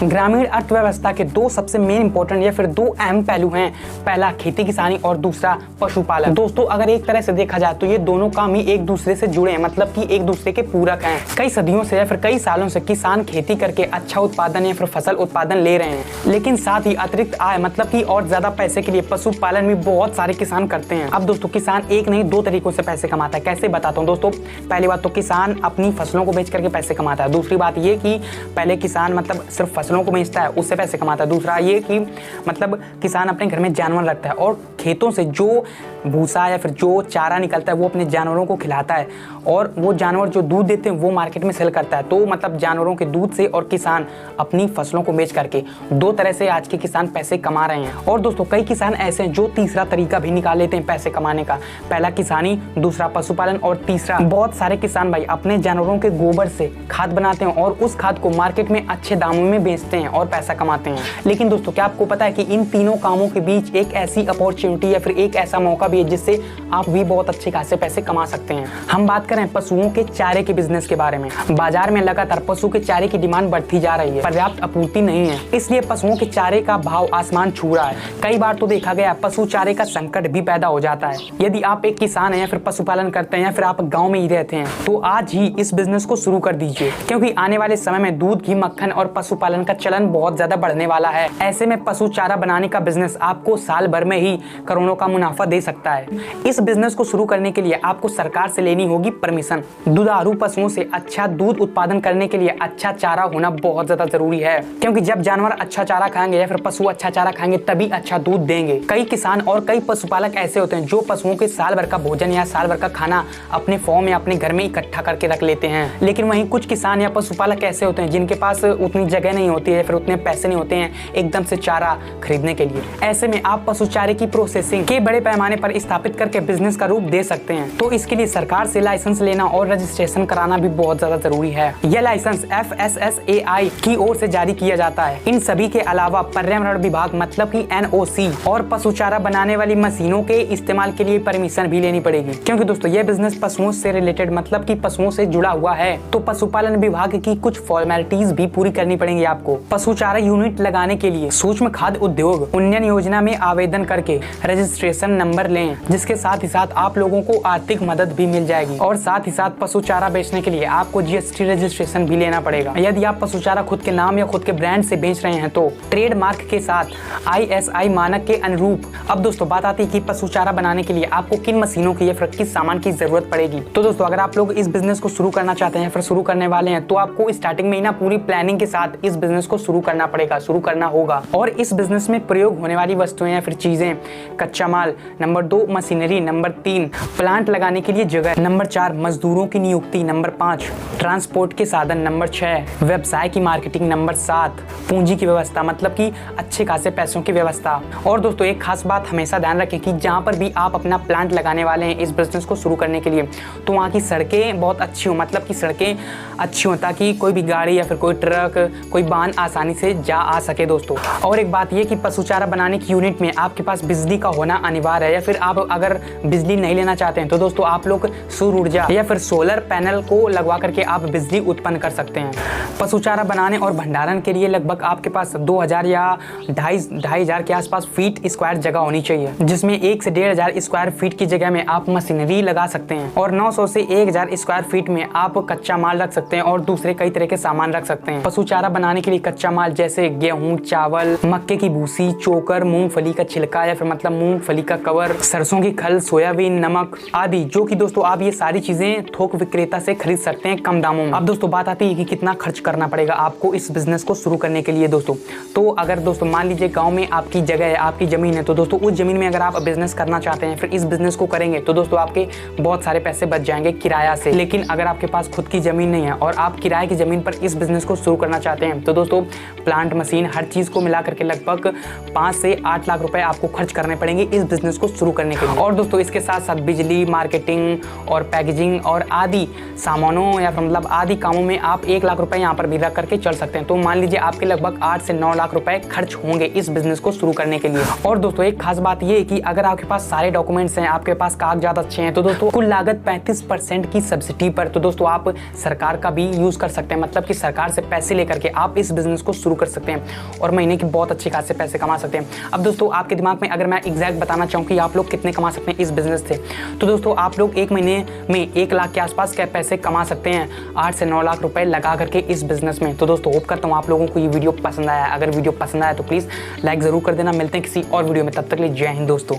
ग्रामीण अर्थव्यवस्था के दो सबसे मेन इंपॉर्टेंट या फिर दो अहम पहलू हैं, पहला खेती किसानी और दूसरा पशुपालन। दोस्तों अगर एक तरह से देखा जाए तो ये दोनों काम ही एक दूसरे से जुड़े हैं, मतलब कि एक दूसरे के पूरक हैं। कई सदियों से या फिर कई सालों से किसान खेती करके अच्छा उत्पादन या फिर फसल उत्पादन ले रहे हैं, लेकिन साथ ही अतिरिक्त आय मतलब कि और ज्यादा पैसे के लिए पशुपालन भी बहुत सारे किसान करते हैं। अब दोस्तों किसान एक नहीं दो तरीकों से पैसे कमाता है। कैसे बताता हूँ दोस्तों। पहली बात तो किसान अपनी फसलों को बेच करके पैसे कमाता है। दूसरी बात ये कि पहले किसान मतलब सिर्फ फसलों को बेचता है, उससे पैसे कमाता है। दूसरा ये कि मतलब किसान अपने घर में जानवर रखता है और खेतों से जो भूसा या फिर जो चारा निकलता है वो अपने जानवरों को खिलाता है, और वो जानवर जो दूध देते हैं वो मार्केट में सेल करता है। तो मतलब जानवरों के दूध से और किसान अपनी फसलों को बेच करके दो तरह से आज के किसान पैसे कमा रहे हैं। और दोस्तों कई किसान ऐसे हैं जो तीसरा तरीका भी निकाल लेते हैं पैसे कमाने का। पहला किसानी, दूसरा पशुपालन और तीसरा बहुत सारे किसान भाई अपने जानवरों के गोबर से खाद बनाते हैं और उस खाद को मार्केट में अच्छे दामों में बेचते हैं और पैसा कमाते हैं। लेकिन दोस्तों क्या आपको पता है कि इन तीनों कामों के बीच एक ऐसी अपॉर्चुनिटी या फिर एक ऐसा मौका भी है जिससे आप भी बहुत अच्छे खासे पैसे कमा सकते हैं। हम बात करें पशुओं के चारे के बिजनेस के बारे में। बाजार में लगातार पशु के चारे की डिमांड बढ़ती जा रही है, पर्याप्त आपूर्ति नहीं है, इसलिए पशुओं के चारे का भाव आसमान छू रहा है। कई बार तो देखा गया पशु चारे का संकट भी पैदा हो जाता है। यदि आप एक किसान हैं या फिर पशुपालन करते हैं या फिर आप गाँव में ही रहते हैं तो आज ही इस बिजनेस को शुरू कर दीजिए, क्योंकि आने वाले समय में दूध, घी, मक्खन और पशुपालन का चलन बहुत ज्यादा बढ़ने वाला है। ऐसे में पशु चारा बनाने का बिजनेस आपको साल भर में ही करोड़ों का मुनाफा दे सकता है। इस बिजनेस को शुरू करने के लिए आपको सरकार से लेनी होगी परमिशन। दुधारू पशुओं से अच्छा दूध उत्पादन करने के लिए अच्छा चारा होना बहुत ज्यादा जरूरी है, क्योंकि जब जानवर अच्छा चारा खाएंगे या फिर पशु अच्छा चारा खाएंगे तभी अच्छा दूध देंगे। कई किसान और कई पशुपालक ऐसे होते हैं जो पशुओं के साल भर का भोजन या साल भर का खाना अपने फॉर्म या अपने घर में इकट्ठा करके रख लेते हैं। लेकिन वहीं कुछ किसान या पशुपालक ऐसे होते हैं जिनके पास उतनी जगह नहीं होती है, फिर उतने पैसे नहीं होते हैं एकदम से चारा खरीदने के लिए। ऐसे में आप पशु चारे की प्रोसेसिंग के बड़े पैमाने पर स्थापित करके बिजनेस का रूप दे सकते हैं। तो इसके लिए सरकार से लाइसेंस लेना और रजिस्ट्रेशन कराना भी बहुत ज्यादा जरूरी है। यह लाइसेंस FSSAI की ओर से जारी किया जाता है। इन सभी के अलावा पर्यावरण विभाग मतलब कि NOC और पशु चारा बनाने वाली मशीनों के इस्तेमाल के लिए परमिशन भी लेनी पड़ेगी, क्योंकि दोस्तों यह बिजनेस पशुओं से रिलेटेड मतलब कि पशुओं से जुड़ा हुआ है। तो पशुपालन विभाग की कुछ फॉर्मेलिटीज भी पूरी करनी पड़ेंगी आपको। पशु चारा यूनिट लगाने के लिए सूक्ष्म खाद्य उद्योग उन्नयन योजना में आवेदन करके रजिस्ट्रेशन नंबर लें, जिसके साथ ही साथ आप लोगों को आर्थिक मदद भी मिल जाएगी। और साथ ही साथ पशु चारा बेचने के लिए आपको GST रजिस्ट्रेशन भी लेना पड़ेगा। यदि आप पशु चारा खुद के नाम या खुद के ब्रांड से बेच रहे हैं तो ट्रेडमार्क के साथ ISI मानक के अनुरूप। अब दोस्तों बात आती है कि पशु चारा बनाने के लिए आपको किन मशीनों की या फिर किस सामान की जरूरत पड़ेगी। तो दोस्तों अगर आप लोग इस बिजनेस को शुरू करना चाहते हैं फिर शुरू करने वाले हैं तो आपको स्टार्टिंग में ही ना पूरी प्लानिंग के साथ इस बिजनेस को शुरू करना पड़ेगा, शुरू करना होगा। और इस बिजनेस में प्रयोग होने वाली वस्तुएं या फिर चीजें, कच्चा माल, नंबर 2 मशीनरी, नंबर 3 प्लांट लगाने के लिए जगह, नंबर 4 मजदूरों की नियुक्ति, नंबर 5 ट्रांसपोर्ट के साधन, नंबर 6 व्यवसाय की मार्केटिंग, नंबर 7 पूंजी की व्यवस्था मतलब कि अच्छे खासे पैसों की व्यवस्था। और दोस्तों एक खास बात हमेशा ध्यान रखें कि जहाँ पर भी आप अपना प्लांट लगाने वाले हैं इस बिजनेस को शुरू करने के लिए तो वहाँ की सड़कें बहुत अच्छी हो, मतलब कि सड़कें अच्छी हो ताकि कोई भी गाड़ी या फिर कोई ट्रक, कोई वाहन आसानी से जा आ सके दोस्तों। और एक बात ये कि पशु चारा बनाने की यूनिट में आपके पास बिजली का होना अनिवार्य है, या फिर आप अगर बिजली नहीं लेना चाहते हैं तो दोस्तों आप लोग सौर ऊर्जा या फिर सोलर पैनल को लगवा करके आप बिजली उत्पन्न कर सकते हैं। पशु चारा बनाने और भंडारण के लिए लगभग आपके पास 2000 या 2500 के आसपास फीट स्क्वायर जगह होनी चाहिए, जिसमें 1 से 1500 स्क्वायर फीट की जगह में आप मशीनरी लगा सकते हैं और 900 से 1000 स्क्वायर फीट में आप कच्चा माल रख सकते हैं और दूसरे कई तरह के सामान रख सकते हैं। पशु चारा बनाने के लिए कच्चा माल जैसे गेहूं, चावल, मक्के की भूसी, चोकर, मूंगफली का छिलका या फिर मतलब मूंगफली का कवर, सरसों की खल, सोयाबीन, नमक आदि, जो कि दोस्तों आप ये सारी चीजें थोक विक्रेता से खरीद सकते हैं कम दामों में। अब दोस्तों बात आती है कि कितना खर्च करना पड़ेगा आपको इस बिजनेस को शुरू करने के लिए दोस्तों। तो अगर दोस्तों मान लीजिए गांव में आपकी जगह है, आपकी जमीन है, तो दोस्तों उस जमीन में अगर आप बिजनेस करना चाहते हैं फिर इस बिजनेस को करेंगे तो दोस्तों आपके बहुत सारे पैसे बच जाएंगे किराया से। लेकिन अगर आपके पास खुद की जमीन नहीं है और आप किराए की जमीन पर इस बिजनेस को शुरू करना चाहते हैं तो दोस्तों प्लांट, मशीन, हर चीज को मिला करके लगभग 5 से 8 लाख रुपए आपको खर्च करने पड़ेंगे इस बिजनेस को शुरू करने के लिए। और दोस्तों इसके साथ साथ बिजली, मार्केटिंग और पैकेजिंग और आदि सामानों या मतलब आदि कामों में आप 1 लाख रुपए यहाँ पर भी रख करके चल सकते हैं। तो मान लीजिए आपके लगभग 8 से 9 लाख रुपए खर्च होंगे इस बिजनेस को शुरू करने के लिए। और दोस्तों एक खास बात ये है कि अगर आपके पास सारे डॉक्यूमेंट्स हैं, आपके पास कागजात अच्छे हैं, तो दोस्तों कुल लागत 35% की सब्सिडी पर तो दोस्तों आप सरकार का भी यूज कर सकते हैं, मतलब कि सरकार से पैसे लेकर के आप इस बिजनेस को शुरू कर सकते हैं और महीने की बहुत अच्छे खासे पैसे कमा सकते हैं। अब दोस्तों आपके दिमाग में अगर मैं एग्जैक्ट बताना चाहूँ कि आप लोग कितने कमा सकते हैं इस बिजनेस से, तो दोस्तों आप लोग एक महीने में 1 लाख के आसपास क्या पैसे कमा सकते हैं 8 से 9 लाख रुपए लगा करके इस बिजनेस में। तो दोस्तों होप करता हूँ आप लोगों को ये वीडियो पसंद आया। अगर वीडियो पसंद आया तो प्लीज़ लाइक ज़रूर कर देना। मिलते हैं किसी और वीडियो में, तब तक के लिए जय हिंद दोस्तों।